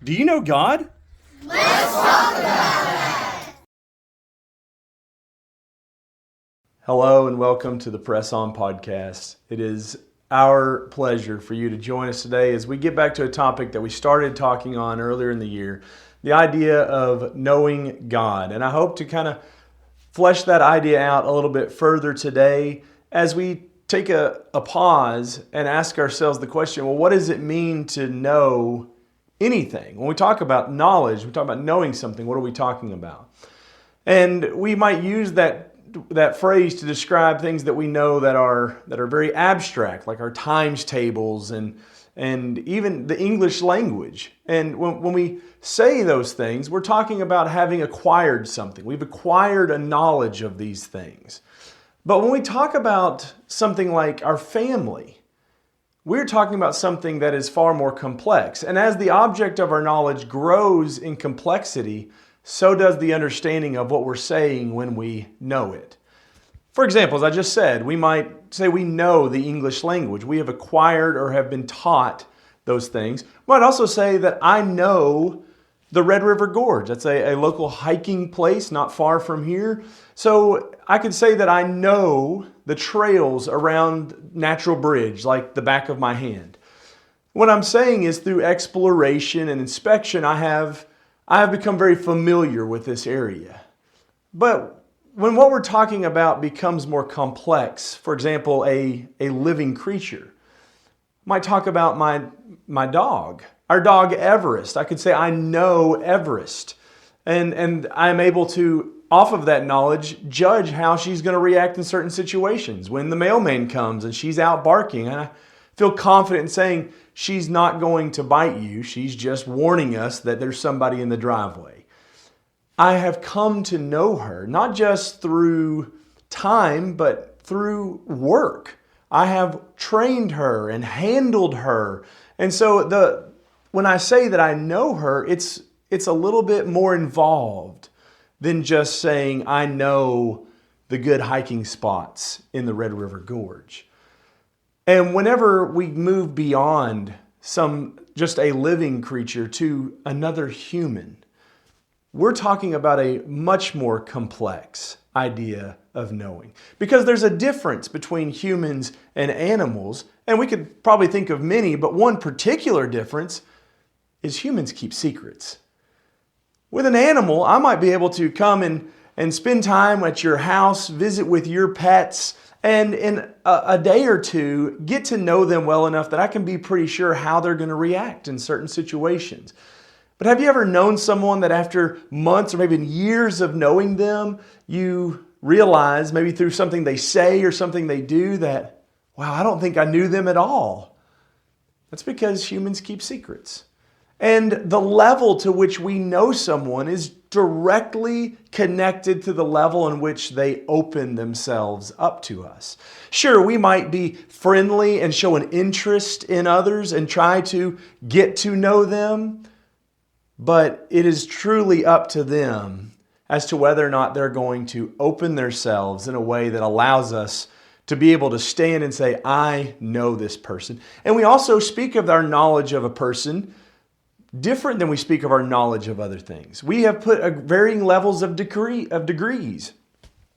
Do you know God? Hello and welcome to the Press On podcast. It is our pleasure for you to join us today as we get back to a topic that we started talking on earlier in the year, the idea of knowing God. And I hope to kind of flesh that idea out a little bit further today as we take a pause and ask ourselves the question, well, what does it mean to know anything? When we talk about knowledge, we talk about knowing something, what are we talking about? And we might use that phrase to describe things that we know that are very abstract, like our times tables and even the English language. And when we say those things, we're talking about having acquired something. We've acquired a knowledge of these things. But when we talk about something like our family, we're talking about something that is far more complex. And as the object of our knowledge grows in complexity, so does the understanding of what we're saying when we know it. For example, as I just said, we might say we know the English language. We have acquired or have been taught those things. We might also say that I know the Red River Gorge. That's a local hiking place not far from here. So I could say that I know the trails around Natural Bridge like the back of my hand. What I'm saying is through exploration and inspection, I have become very familiar with this area. But when what we're talking about becomes more complex, for example, a living creature, I might talk about my dog, our dog Everest. I could say I know Everest. And I'm able to, off of that knowledge, judge how she's going to react in certain situations. When the mailman comes and she's out barking, I feel confident in saying she's not going to bite you. She's just warning us that there's somebody in the driveway. I have come to know her, not just through time, but through work. I have trained her and handled her. And so when I say that I know her, it's a little bit more involved than just saying I know the good hiking spots in the Red River Gorge. And whenever we move beyond just a living creature to another human, we're talking about a much more complex idea of knowing. Because there's a difference between humans and animals, and we could probably think of many, but one particular difference is humans keep secrets. With an animal, I might be able to come and spend time at your house, visit with your pets, and in a day or two, get to know them well enough that I can be pretty sure how they're going to react in certain situations. But have you ever known someone that after months or maybe years of knowing them, you realize maybe through something they say or something they do that, wow, I don't think I knew them at all? That's because humans keep secrets. And the level to which we know someone is directly connected to the level in which they open themselves up to us. Sure, we might be friendly and show an interest in others and try to get to know them, but it is truly up to them as to whether or not they're going to open themselves in a way that allows us to be able to stand and say, I know this person. And we also speak of our knowledge of a person different than we speak of our knowledge of other things. We have put varying levels of degrees.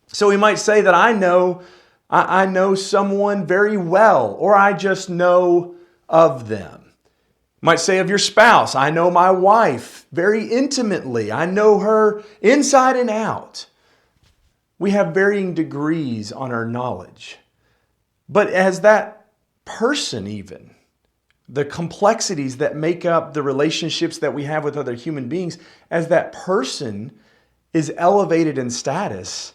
So we might say that I know someone very well, or I just know of them. Might say of your spouse, I know my wife very intimately. I know her inside and out. We have varying degrees on our knowledge. But as that person even, the complexities that make up the relationships that we have with other human beings, as that person is elevated in status,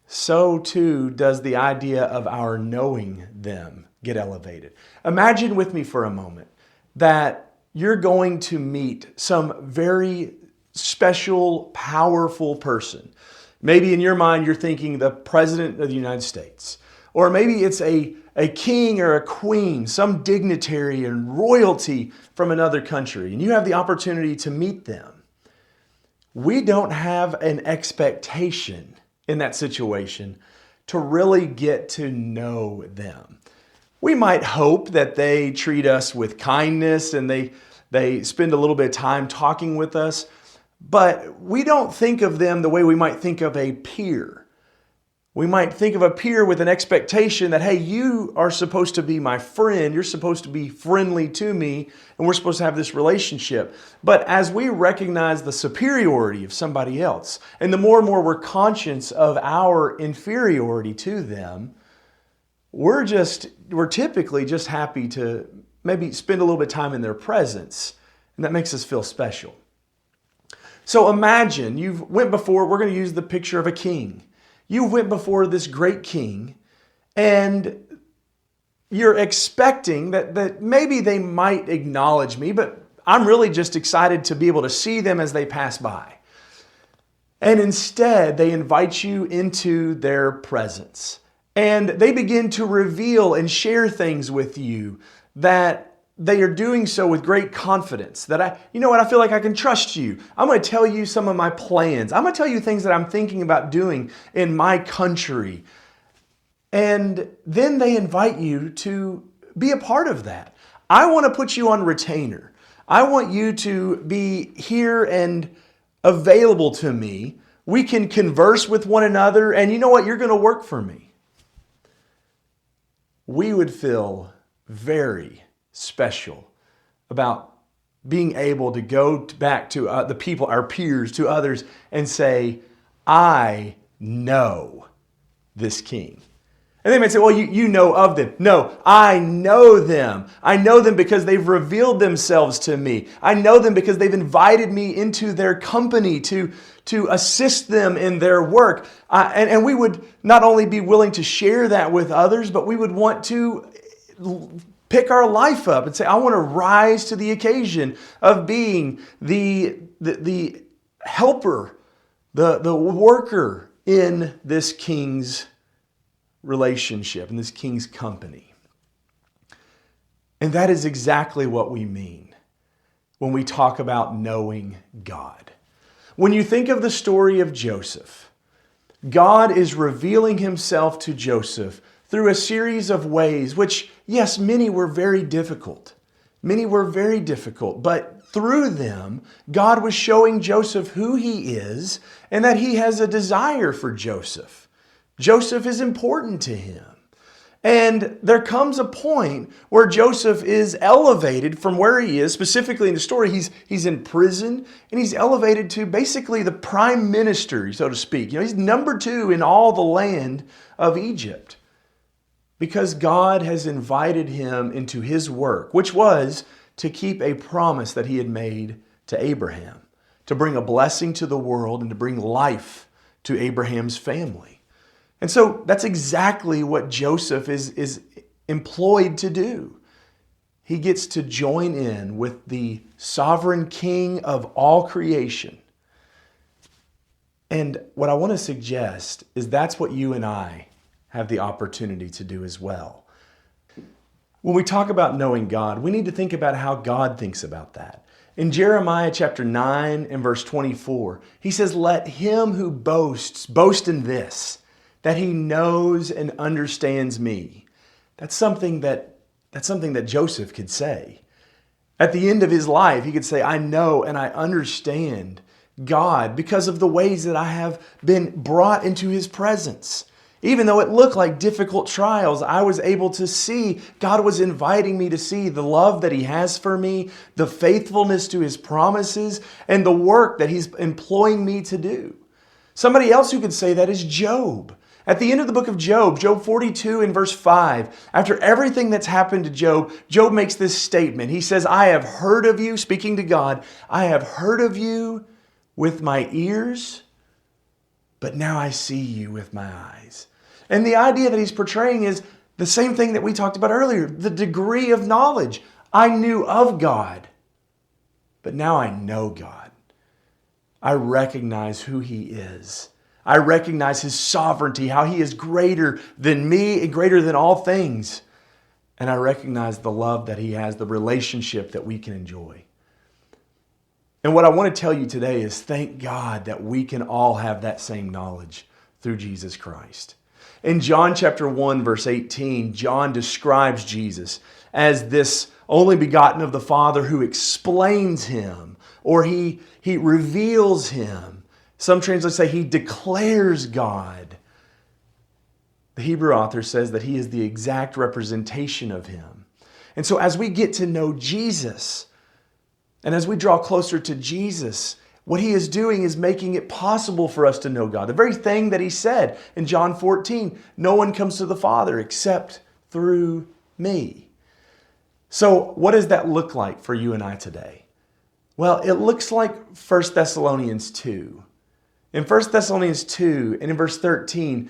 so too does the idea of our knowing them get elevated. Imagine with me for a moment that you're going to meet some very special, powerful person. Maybe in your mind you're thinking the President of the United States. Or maybe it's a king or a queen, some dignitary and royalty from another country, and you have the opportunity to meet them. We don't have an expectation in that situation to really get to know them. We might hope that they treat us with kindness and they They spend a little bit of time talking with us, but we don't think of them the way we might think of a peer. We might think of a peer with an expectation that, hey, you are supposed to be my friend. You're supposed to be friendly to me, and we're supposed to have this relationship. But as we recognize the superiority of somebody else, and the more and more we're conscious of our inferiority to them, we're typically just happy to maybe spend a little bit of time in their presence, and that makes us feel special. So imagine we're going to use the picture of a king. You went before this great king, and you're expecting that maybe they might acknowledge me, but I'm really just excited to be able to see them as they pass by. And instead, they invite you into their presence, and they begin to reveal and share things with you that they are doing so with great confidence. That I feel like I can trust you. I'm going to tell you some of my plans. I'm going to tell you things that I'm thinking about doing in my country. And then they invite you to be a part of that. I want to put you on retainer. I want you to be here and available to me. We can converse with one another, and you know what? You're going to work for me. We would feel very special about being able to go back to the people, our peers, to others, and say, I know this king. And they might say, well, you know of them. No, I know them. I know them because they've revealed themselves to me. I know them because they've invited me into their company to assist them in their work. And we would not only be willing to share that with others, but we would want to pick our life up and say, I want to rise to the occasion of being the helper, the worker in this king's relationship, in this king's company. And that is exactly what we mean when we talk about knowing God. When you think of the story of Joseph, God is revealing himself to Joseph through a series of ways, which, yes, many were very difficult. Many were very difficult, but through them, God was showing Joseph who he is and that he has a desire for Joseph. Joseph is important to him. And there comes a point where Joseph is elevated from where he is, specifically in the story, he's in prison, and he's elevated to basically the prime minister, so to speak. He's number 2 in all the land of Egypt, because God has invited him into his work, which was to keep a promise that he had made to Abraham, to bring a blessing to the world and to bring life to Abraham's family. And so that's exactly what Joseph is employed to do. He gets to join in with the sovereign king of all creation. And what I want to suggest is that's what you and I have the opportunity to do as well. When we talk about knowing God, we need to think about how God thinks about that. In Jeremiah chapter 9 and verse 24, he says, let him who boasts, boast in this, that he knows and understands me. That's something that Joseph could say. At the end of his life, he could say, I know and I understand God because of the ways that I have been brought into his presence. Even though it looked like difficult trials, I was able to see God was inviting me to see the love that he has for me, the faithfulness to his promises, and the work that he's employing me to do. Somebody else who could say that is Job. At the end of the book of Job, Job 42 and verse 5, after everything that's happened to Job, Job makes this statement. He says, I have heard of you, speaking to God, I have heard of you with my ears, but now I see you with my eyes. And the idea that he's portraying is the same thing that we talked about earlier, the degree of knowledge. I knew of God, but now I know God. I recognize who he is. I recognize his sovereignty, how he is greater than me and greater than all things. And I recognize the love that he has, the relationship that we can enjoy. And what I want to tell you today is thank God that we can all have that same knowledge through Jesus Christ. In John chapter 1, verse 18, John describes Jesus as this only begotten of the Father who explains him, or he reveals him. Some translations say he declares God. The Hebrew author says that he is the exact representation of him. And so as we get to know Jesus, and as we draw closer to Jesus, what he is doing is making it possible for us to know God. The very thing that he said in John 14, no one comes to the Father except through me. So what does that look like for you and I today? Well, it looks like 1 Thessalonians 2. In 1 Thessalonians 2 and in verse 13,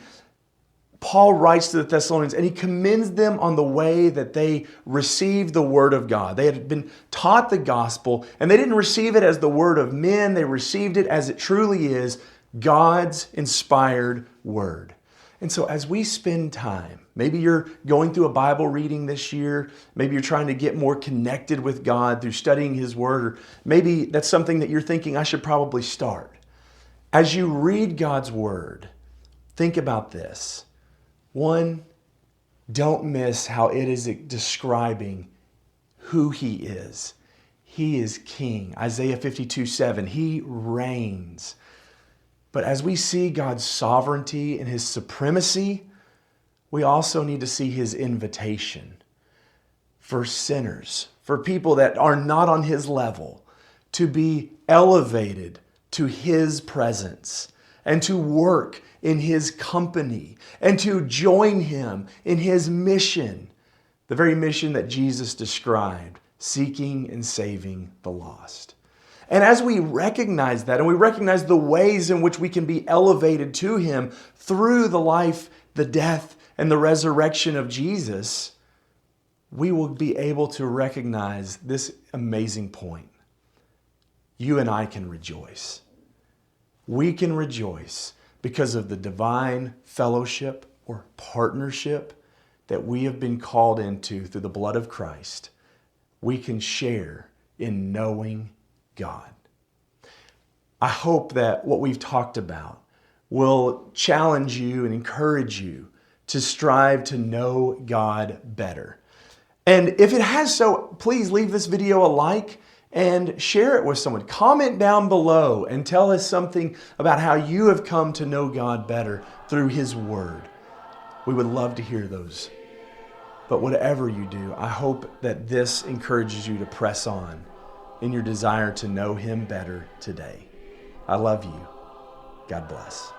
Paul writes to the Thessalonians and he commends them on the way that they received the word of God. They had been taught the gospel and they didn't receive it as the word of men. They received it as it truly is, God's inspired word. And so as we spend time, maybe you're going through a Bible reading this year, maybe you're trying to get more connected with God through studying his word, or maybe that's something that you're thinking I should probably start. As you read God's word, think about this. One, don't miss how it is describing who he is. He is king. Isaiah 52:7. He reigns. But as we see God's sovereignty and his supremacy, we also need to see his invitation for sinners, for people that are not on his level, to be elevated to his presence and to work in his company and to join him in his mission, the very mission that Jesus described, seeking and saving the lost. And as we recognize that, and we recognize the ways in which we can be elevated to him through the life, the death, and the resurrection of Jesus, we will be able to recognize this amazing point. You and I can rejoice. We can rejoice because of the divine fellowship or partnership that we have been called into through the blood of Christ. We can share in knowing God. I hope that what we've talked about will challenge you and encourage you to strive to know God better. And if it has so, please leave this video a like and share it with someone. Comment down below and tell us something about how you have come to know God better through his word. We would love to hear those. But whatever you do, I hope that this encourages you to press on in your desire to know him better today. I love you. God bless.